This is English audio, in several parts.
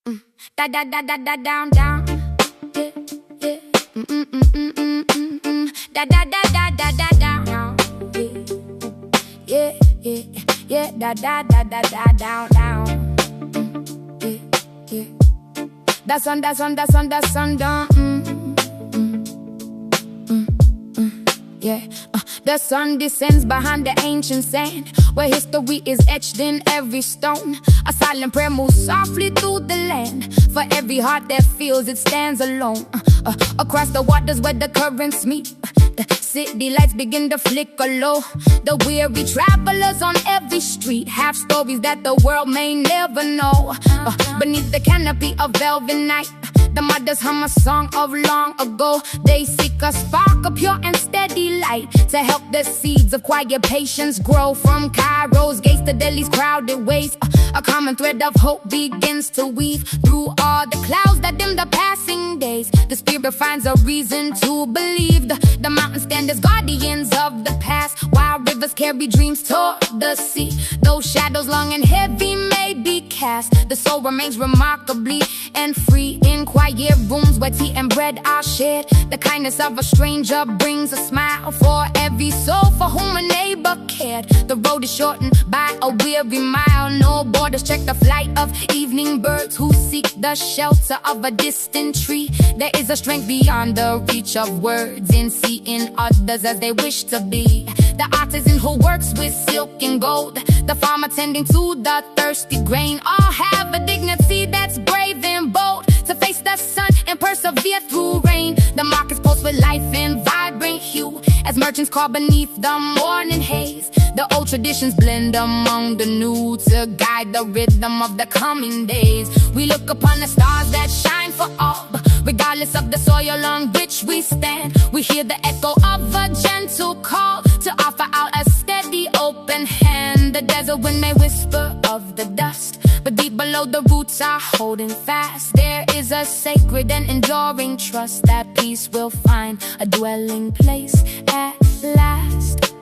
Da da da da da down down. Yeah yeah. Da da da da da da down. Yeah yeah yeah. Da da da da da down down. Yeah yeah. Da sun da sun da sun da sun down. Yeah. The sun descends behind the ancient sand, where history is etched in every stone. A silent prayer moves softly through the land. For every heart that feels it stands alone. Across the waters where the currents meet, the city lights begin to flicker low. The weary travelers on every street have stories that the world may never know. Beneath the canopy of velvet night, the mothers hum a song of long ago. They seek a spark of pure and steady light to help the seeds of quiet patience grow. From Cairo's gates to Delhi's crowded ways, a common thread of hope begins to weave through all the clouds that dim the passing days. The spirit finds a reason to believe. The mountains stand as guardians of the past, while rivers carry dreams toward the sea. Though shadows long and heavy may be cast, the soul remains remarkably and free in quiet rooms where tea and bread are shared. The kindness of a stranger brings a smile for every soul for whom a neighbor cared. The road is shortened by a weary mile. No borders check the flight of evening birds who seek the shelter of a distant tree. There is a strength beyond the reach of words in seeing others as they wish to be. The artisan who works with silk and gold, the farmer tending to the thirsty grain, all have a dignity that's brave and bold to face the sun and persevere through rain. The markets pulse with life and vibrant hue as merchants call beneath the morning haze. The old traditions blend among the new to guide the rhythm of the coming days. We look upon the stars that shine for all, regardless of the soil on which we stand. We hear the echo of a gentle call to offer out a steady open hand. The desert wind may whisper of the dust, but deep below the roots are holding fast. There is a sacred and enduring trust that peace will find a dwelling place at last.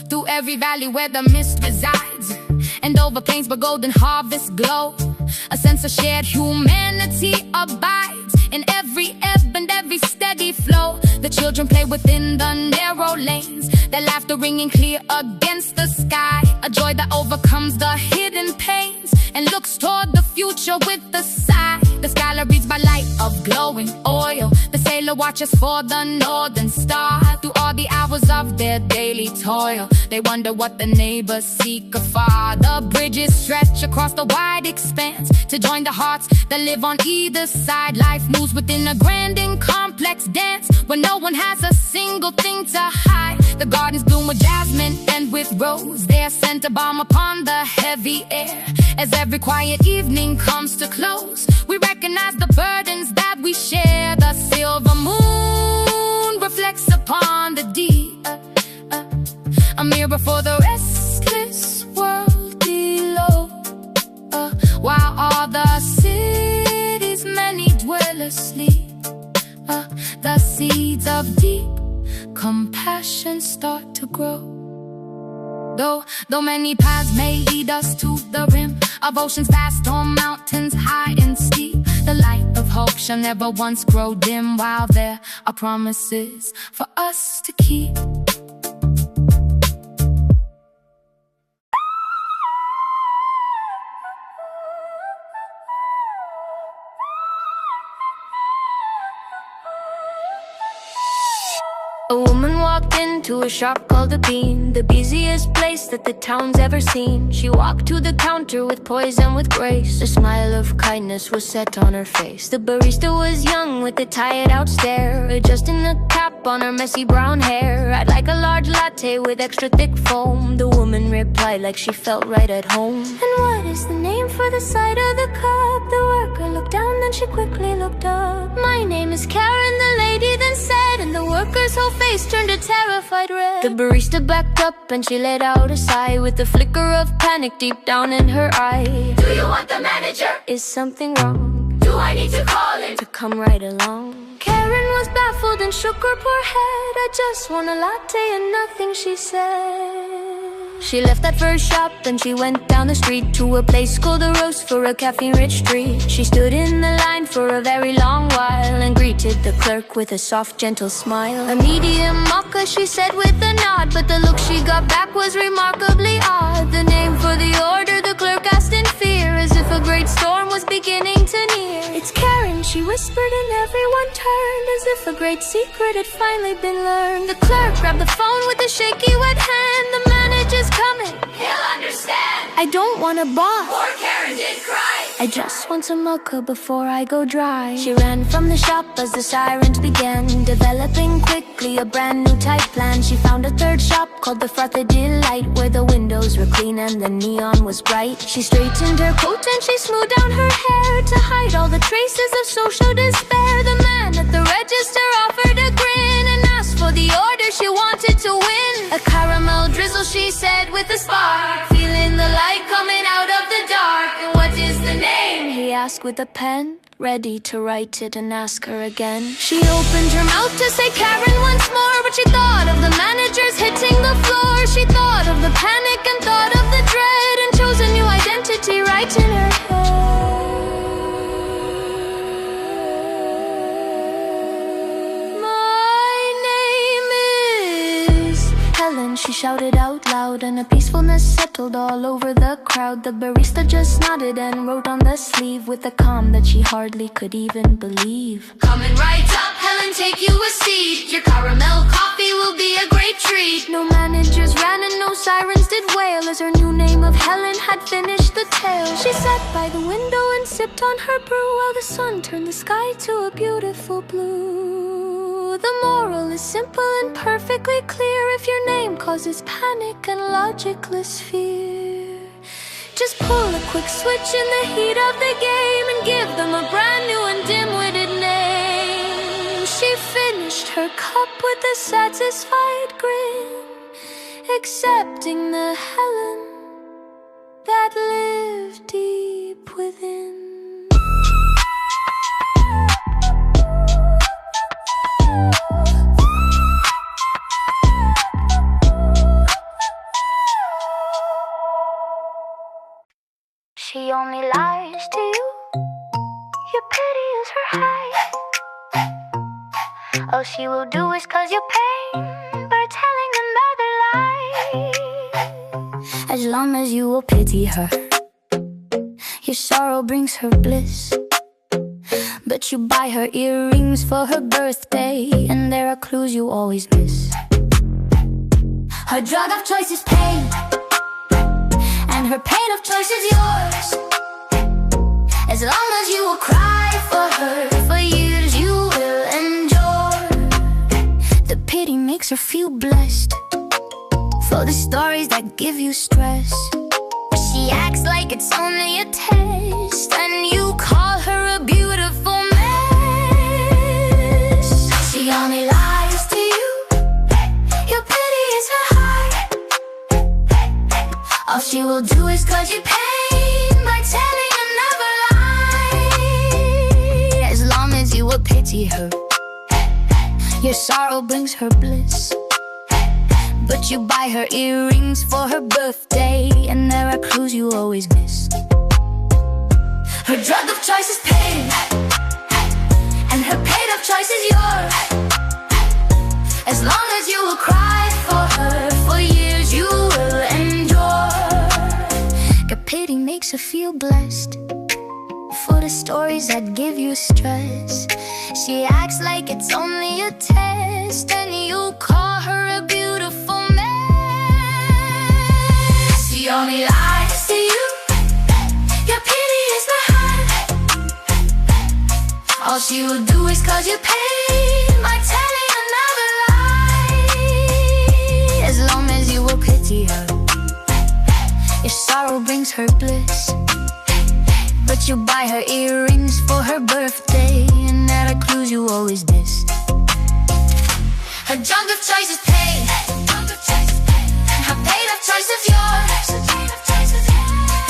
Through every valley where the mist resides, and over plains where golden harvests glow, a sense of shared humanity abides in every ebb and every steady flow. The children play within the narrow lanes, their laughter ringing clear against the sky. A joy that overcomes the hidden pains and looks toward the future with a sigh. The scholar reads by light of glowing oil, the sailor watches for the northern star. Through all the hours of their daily toil, they wonder what the neighbors seek afar. The bridges stretch across the wide expanse to join the hearts that live on either side. Life moves within a grand and complex dance where no one has a single thing to hide. The gardens bloom with jasmine and with rose, their scent a balm upon the heavy air. As every quiet evening comes to close, we recognize the burdens that we share. The silver moon reflects upon the deep, a mirror for the restless world below. While all the city's many dwellers sleep, the seeds of deep compassion start to grow. Though many paths may lead us to the rim of oceans vast or mountains high and steep, the light of hope shall never once grow dim, while there are promises for us to keep. A woman walked into a shop called a Bean, the busiest place that the town's ever seen. She walked to the counter with poise and with grace, a smile of kindness was set on her face. The barista was young with a tired out stare, adjusting the cap on her messy brown hair. "I'd like a large latte with extra thick foam," the woman replied like she felt right at home. "And what is the name for the side of the cup?" The worker looked down, then she quickly looked up. "My name is Karen," the lady then said, and the worker's whole face turned a terrified red. The barista backed up and she let out a sigh, with a flicker of panic deep down in her eye. "Do you want the manager? Is something wrong? Do I need to call him to come right along?" Karen was baffled and shook her poor head. "I just want a latte and nothing," she said. She left that first shop and she went down the street to a place called the Roast for a caffeine-rich treat. She stood in the line for a very long while and greeted the clerk with a soft, gentle smile. A medium mocha, she said with a nod, but the look she got back was remarkably odd. The name for the order, the clerk asked in fear, as if a great storm was beginning to near. "It's Karen," she whispered, and everyone turned, as if a great secret had finally been learned. The clerk grabbed the phone with a shaky, wet hand. "The manager's coming. He'll understand." I don't want a boss. Poor Karen did cry. I just want some mocha before I go dry. She ran from the shop as the sirens began, developing quickly a brand new type plan. She found a third shop called the Frothy Delight, where the windows were clean and the neon was bright. She straightened her coat and she smoothed down her hair to hide all the traces of social despair. The man at the register offered a grin and asked for the order she wanted to win. "A caramel drizzle," she said with a spark, feeling the light coming out of the dark. "And what is the name?" he asked with a pen, ready to write it and ask her again. She opened her mouth to say Karen once more, but she thought of the managers hitting the floor. She thought of the panic and thought of the dread, and chose a new identity right in her head. "My name is Helen," she shouted out loud, and a peacefulness settled all over the crowd. The barista just nodded and wrote on the sleeve with a calm that she hardly could even believe. "Coming right up, Helen, take you a seat. Your caramel coffee will be a great treat." No managers ran and no sirens did wail, as her new name of Helen had finished the tale. She sat by the window and sipped on her brew, while the sun turned the sky to a beautiful blue. The moral is simple and perfectly clear: if your name causes panic and logicless fear, just pull a quick switch in the heat of the game and give them a brand new and dim-witted name. She finished her cup with a satisfied grin, accepting the Helen that lived deep within. She only lies to you, your pity is her high. All she will do is cause you pain by telling another lie. As long as you will pity her, your sorrow brings her bliss. But you buy her earrings for her birthday, and there are clues you always miss. Her drug of choice is pain, and her pain of choice is yours. As long as you will cry for her, for years you will endure. The pity makes her feel blessed for the stories that give you stress. She acts like it's only a test, and you call her a beautiful mess. She only lies to you, your pity is her heart. All she will do is cause you pain by telling another lie. As long as you will pity her, your sorrow brings her bliss. But you buy her earrings for her birthday, and there are clues you always miss. Her drug of choice is pain, and her pain of choice is yours. As long as you will cry for her, for years you will endure. Her pity makes her feel blessed for the stories that give you stress. She acts like it's only a test, and you call her a beautiful mess. She only lies to you, your pity is the heart. All she will do is cause you pain by telling another lie. As long as you will pity her, your sorrow brings her bliss. But you buy her earrings for her birthday, and there are clues you always miss. Her drug of choice is pain, and her pain of choice is yours.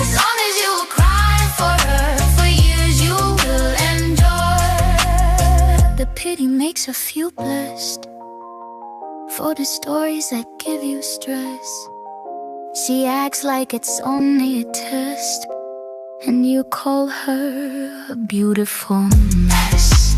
As long as you will cry for her, for years you will endure. The pity makes her feel blessed for the stories that give you stress. She acts like it's only a test, and you call her a beautiful mess.